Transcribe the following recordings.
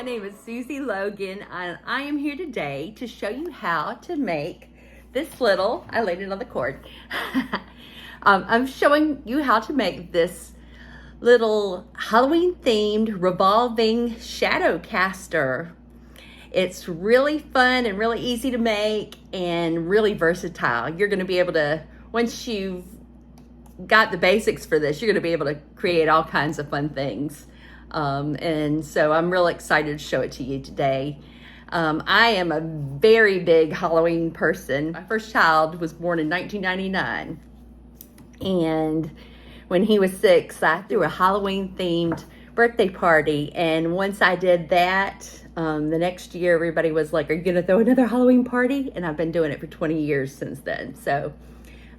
name is Suzy Logan, and I am here today to show you how to make this little, I laid it on the cord. I'm showing you how to make this little Halloween themed revolving shadow caster. It's really fun and really easy to make and really versatile. You're going to be able to, once you've got the basics for this, you're going to be able to create all kinds of fun things. And so I'm real excited to show it to you today. I am a very big Halloween person. My first child was born in 1999. And when he was 6, I threw a Halloween themed birthday party. And once I did that, the next year everybody was like, "Are you gonna throw another Halloween party?" And I've been doing it for 20 years since then. So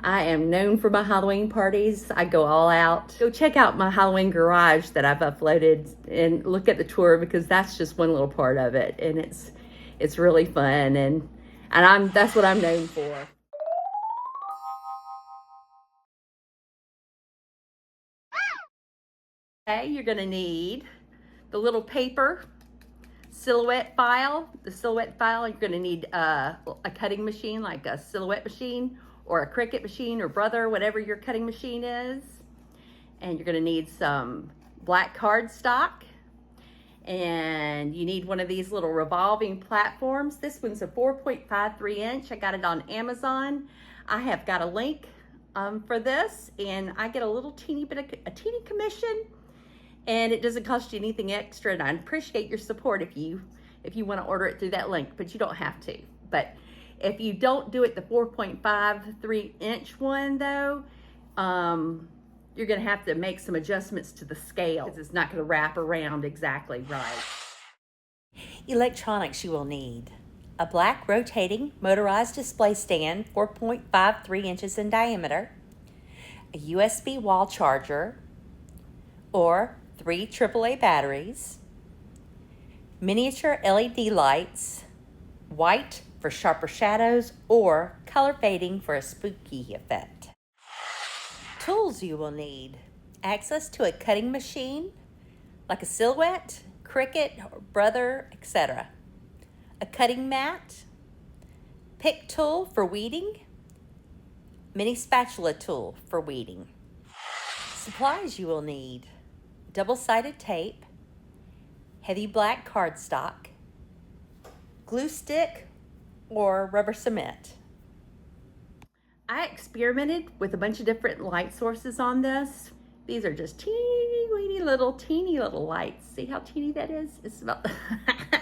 I am known for my Halloween parties. I go all out. Go check out my Halloween garage that I've uploaded and look at the tour, because that's just one little part of it. And it's really fun, and that's what I'm known for. Okay, you're gonna need the little paper silhouette file. The silhouette file, you're gonna need a cutting machine, like a Silhouette machine or a Cricut machine or Brother, whatever your cutting machine is. And you're gonna need some black cardstock. And you need one of these little revolving platforms. This one's a 4.53 inch. I got it on Amazon. I have got a link for this, and I get a little teeny teeny commission, and it doesn't cost you anything extra, and I appreciate your support if you want to order it through that link, but you don't have to. But if you don't do it the 4.53 inch one though, you're gonna have to make some adjustments to the scale, because it's not gonna wrap around exactly right. Electronics you will need: a black rotating motorized display stand 4.53 inches in diameter, a USB wall charger, or 3 AAA batteries, miniature LED lights, white for sharper shadows or color fading for a spooky effect. Tools you will need: access to a cutting machine like a Silhouette, Cricut, or Brother, etc. A cutting mat, pick tool for weeding, mini spatula tool for weeding. Supplies you will need: double-sided tape, heavy black cardstock, glue stick, or rubber cement. I experimented with a bunch of different light sources on this. These are just teeny little lights. See how teeny that is? It's about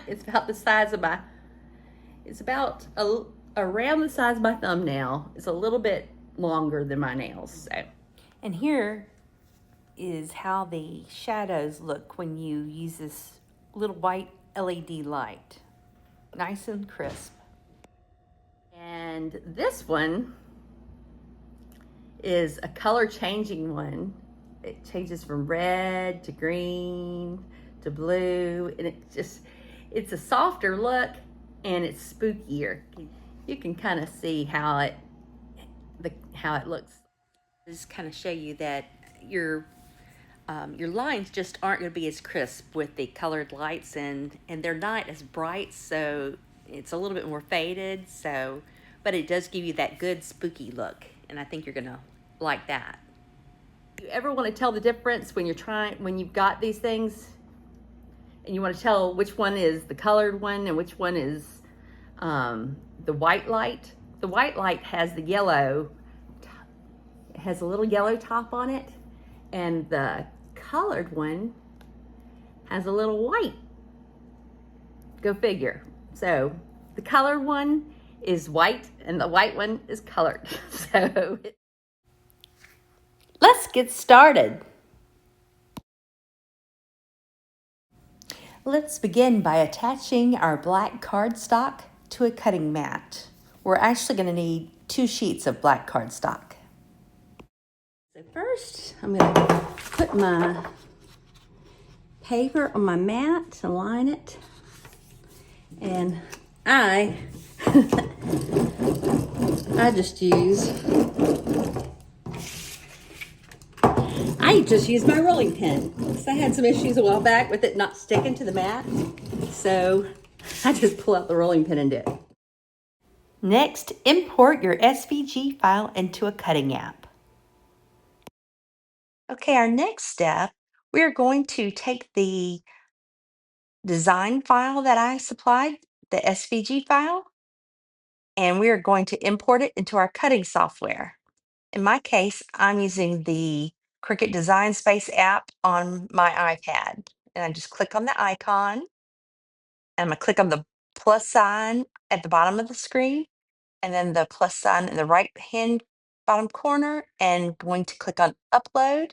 it's about the size of my, it's about around the size of my thumbnail. It's a little bit longer than my nails. So, and here is how the shadows look when you use this little white LED light. Nice and crisp. And this one is a color changing one. It changes from red to green to blue, and it's a softer look, and it's spookier. You can kind of see how it looks. Just kind of show you that your lines just aren't going to be as crisp with the colored lights, and they're not as bright, so it's a little bit more faded. So, but it does give you that good spooky look, and I think you're gonna like that. You ever want to tell the difference when you've got these things, and you want to tell which one is the colored one and which one is the white light? The white light has the yellow, it has a little yellow top on it, and the colored one has a little white. Go figure. So the colored one is white and the white one is colored. So let's get started. Let's begin by attaching our black cardstock to a cutting mat. We're actually going to need 2 sheets of black cardstock. So first, I'm going to put my paper on my mat to line it. And I just use I just used my rolling pin because I had some issues a while back with it not sticking to the mat. so I just pull out the rolling pin and do it. Next, import your SVG file into a cutting app. Okay, our next step, we're going to take the design file that I supplied, the SVG file, and we are going to import it into our cutting software. In my case, I'm using the Cricut Design Space app on my iPad. And I just click on the icon. And I'm going to click on the plus sign at the bottom of the screen, and then the plus sign in the right hand bottom corner, and going to click on Upload.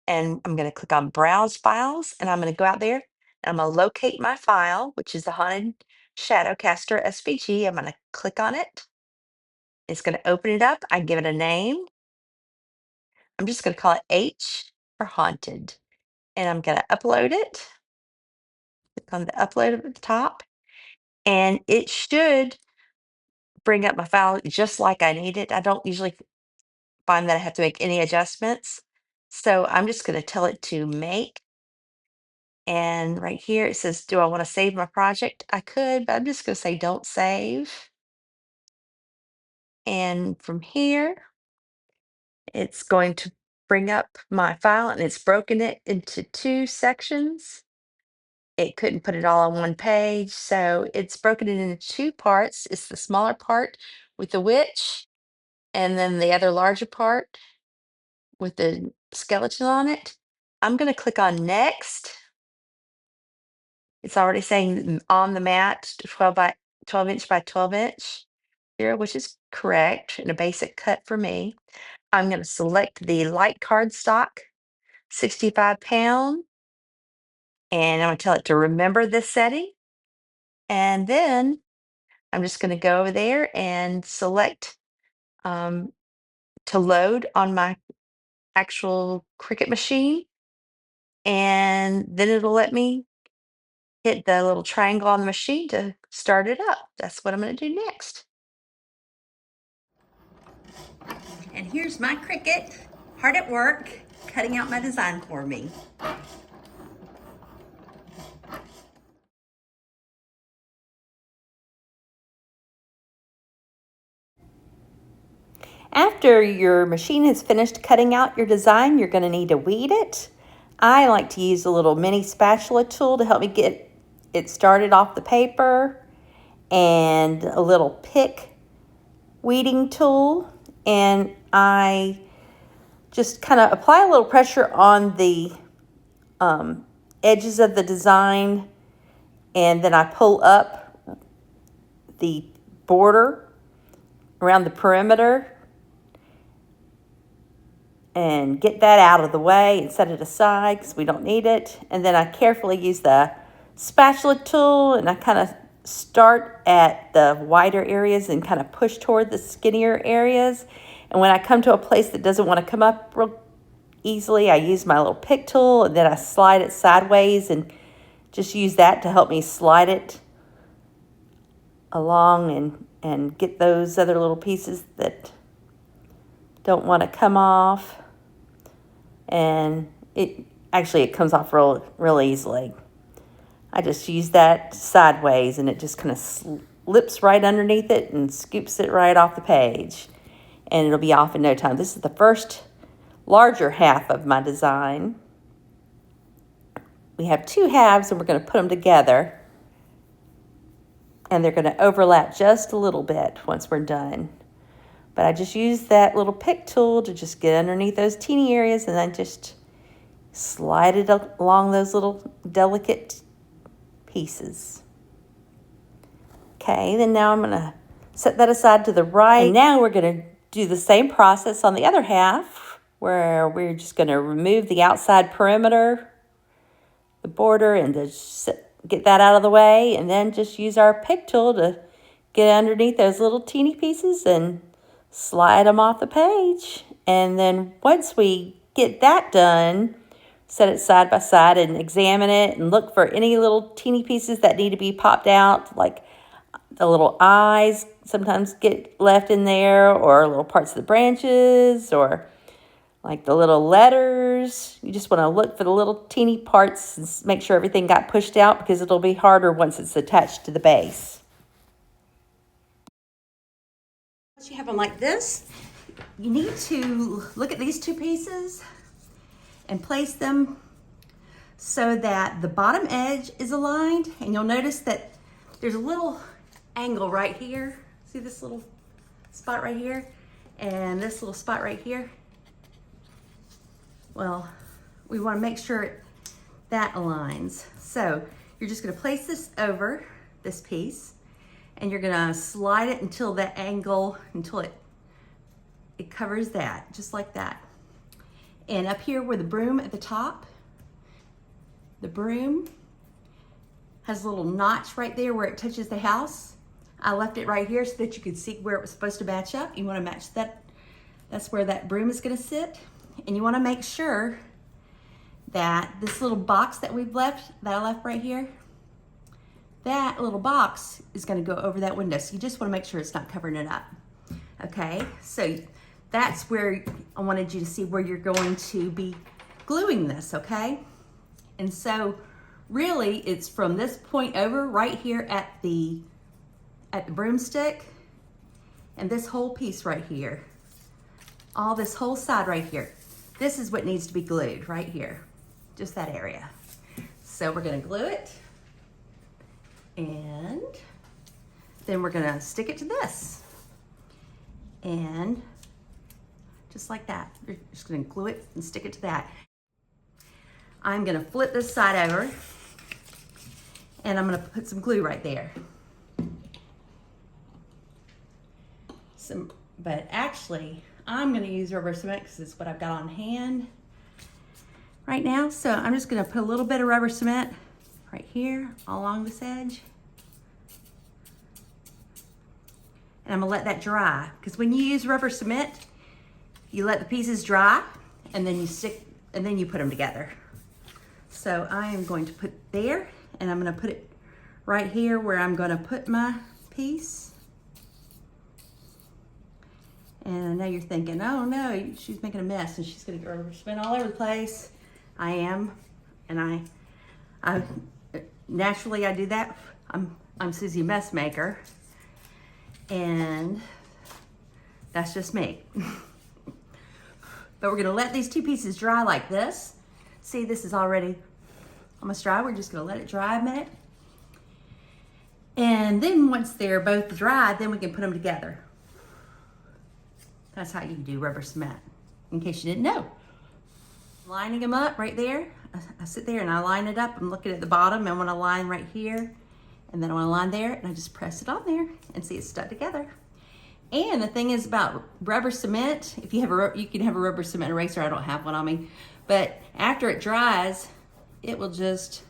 And I'm going to click on Browse Files, and I'm going to go out there and I'm going to locate my file, which is the Haunted Shadowcaster SVG. I'm going to click on it. It's going to open it up. I give it a name. I'm just going to call it H for Haunted. And I'm going to upload it. Click on the upload at the top. And it should bring up my file just like I need it. I don't usually find that I have to make any adjustments. So I'm just going to tell it to make. And right here it says, do I want to save my project? I could, but I'm just going to say don't save. And from here, it's going to bring up my file, and it's broken it into 2 sections. It couldn't put it all on one page, so it's broken it into 2 parts. It's the smaller part with the witch, and then the other larger part with the skeleton on it. I'm going to click on next. It's already saying on the mat 12 inch by 12 inch here, which is correct and a basic cut for me. I'm going to select the light cardstock, 65 pound, and I'm going to tell it to remember this setting. And then I'm just going to go over there and select to load on my actual Cricut machine. And then it'll let me hit the little triangle on the machine to start it up. That's what I'm going to do next. And here's my Cricut, hard at work, cutting out my design for me. After your machine has finished cutting out your design, you're going to need to weed it. I like to use a little mini spatula tool to help me get it started off the paper, and a little pick weeding tool. And I just kind of apply a little pressure on the edges of the design, and then I pull up the border around the perimeter and get that out of the way and set it aside because we don't need it. And then I carefully use the spatula tool, and I kind of start at the wider areas and kind of push toward the skinnier areas. And when I come to a place that doesn't want to come up real easily, I use my little pick tool, and then I slide it sideways and just use that to help me slide it along and get those other little pieces that don't want to come off. And it comes off real easily. I just use that sideways, and it just kind of slips right underneath it and scoops it right off the page, and it'll be off in no time. This is the first larger half of my design. We have 2 halves, and we're going to put them together, and they're going to overlap just a little bit once we're done. But I just use that little pick tool to just get underneath those teeny areas, and then just slide it along those little delicate pieces. Okay, then now I'm going to set that aside to the right. And now we're going to do the same process on the other half, where we're just going to remove the outside perimeter, the border, and just get that out of the way, and then just use our pick tool to get underneath those little teeny pieces and slide them off the page. And then once we get that done, set it side by side and examine it and look for any little teeny pieces that need to be popped out, like the little eyes sometimes get left in there, or little parts of the branches, or like the little letters. You just want to look for the little teeny parts and make sure everything got pushed out, because it'll be harder once it's attached to the base. Once you have them like this, you need to look at these two pieces and place them so that the bottom edge is aligned. And you'll notice that there's a little angle right here. See this little spot right here? And this little spot right here? Well, we want to make sure that aligns. So you're just going to place this over this piece, and you're going to slide it until that angle, until it covers that, just like that. And up here where the broom at the top, the broom has a little notch right there where it touches the house. I left it right here so that you could see where it was supposed to match up. You want to match that. That's where that broom is going to sit. And you want to make sure that this little box that we've left, that I left right here, that little box is going to go over that window. So you just want to make sure it's not covering it up. Okay, so that's where I wanted you to see where you're going to be gluing this, okay? And so really it's from this point over right here at the broomstick, and this whole piece right here, all this whole side right here. This is what needs to be glued right here, just that area. So we're gonna glue it, and then we're gonna stick it to this. And just like that, you're just gonna glue it and stick it to that. I'm gonna flip this side over, and I'm gonna put some glue right there. But actually, I'm gonna use rubber cement because it's what I've got on hand right now. So I'm just gonna put a little bit of rubber cement right here along this edge. And I'm gonna let that dry, because when you use rubber cement, you let the pieces dry and then you put them together. So I am going to put there, and I'm gonna put it right here where I'm gonna put my piece. And I know you're thinking, oh no, she's making a mess and she's gonna get rubber cement all over the place. I am, and I naturally I do that. I'm Suzy Mess Maker, and that's just me. But we're gonna let these two pieces dry like this. See, this is already almost dry. We're just gonna let it dry a minute. And then once they're both dry, then we can put them together. That's how you do rubber cement, in case you didn't know. Lining them up right there. I sit there and I line it up. I'm looking at the bottom. I want to line right here, and then I want to line there, and I just press it on there and see it's stuck together. And the thing is about rubber cement, if you have you can have a rubber cement eraser. I don't have one on me, but after it dries, it will just,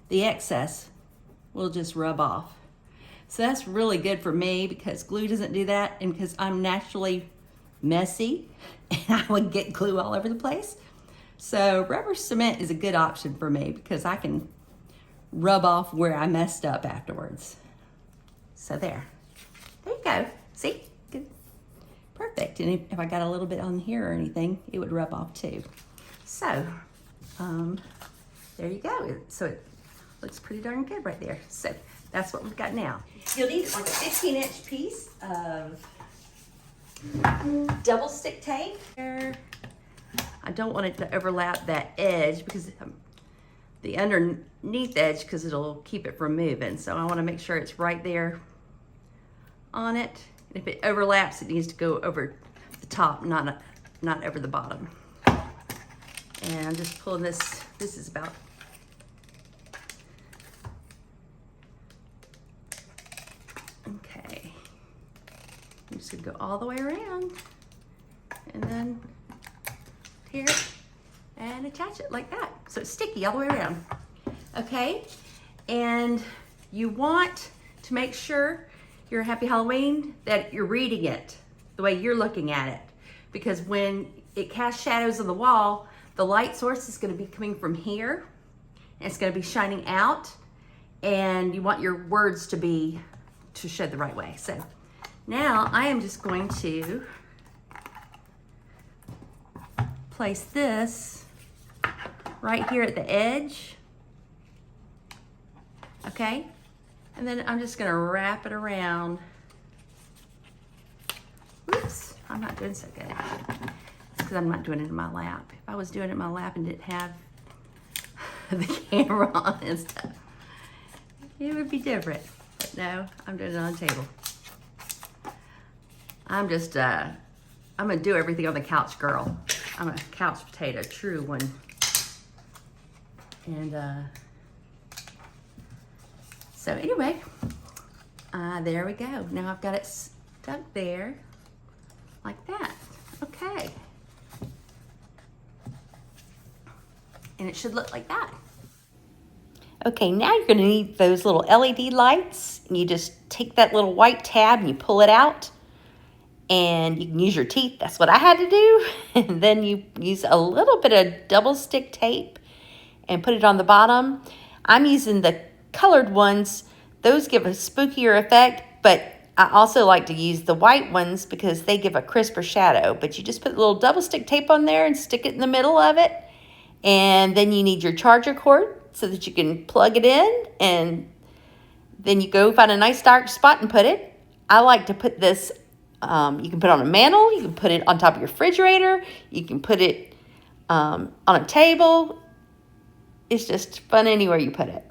the excess will just rub off. So that's really good for me, because glue doesn't do that, and because I'm naturally messy and I would get glue all over the place. So rubber cement is a good option for me, because I can rub off where I messed up afterwards. So there you go. See? Good. Perfect. And if I got a little bit on here or anything, it would rub off too. So there you go. So it looks pretty darn good right there. So that's what we've got now. You'll need like a 15-inch piece of double stick tape. I don't want it to overlap that edge, because the underneath edge, because it'll keep it from moving. So I want to make sure it's right there on it. And if it overlaps, it needs to go over the top, not over the bottom. And I'm just pulling this. This is about, okay. I'm just gonna go all the way around, and then here, and attach it like that. So it's sticky all the way around. Okay, and you want to make sure your Happy Halloween that you're reading it the way you're looking at it, because when it casts shadows on the wall, the light source is going to be coming from here, and it's going to be shining out, and you want your words to show the right way. So now I am just going to place this right here at the edge. Okay? And then I'm just gonna wrap it around. Oops, I'm not doing so good. It's because I'm not doing it in my lap. If I was doing it in my lap and didn't have the camera on and stuff, it would be different. But no, I'm doing it on the table. I'm just, I'm gonna do everything on the couch girl. I'm a couch potato, true one. And so anyway, there we go. Now I've got it stuck there like that. Okay. And it should look like that. Okay, now you're going to need those little LED lights. And you just take that little white tab and you pull it out. And you can use your teeth. That's what I had to do. And then you use a little bit of double stick tape and put it on the bottom. I'm using the colored ones. Those give a spookier effect, but I also like to use the white ones because they give a crisper shadow. But you just put a little double stick tape on there and stick it in the middle of it. And then you need your charger cord so that you can plug it in. And then you go find a nice dark spot and put it. I like to put this, you can put it on a mantle. You can put it on top of your refrigerator. You can put it on a table. It's just fun anywhere you put it.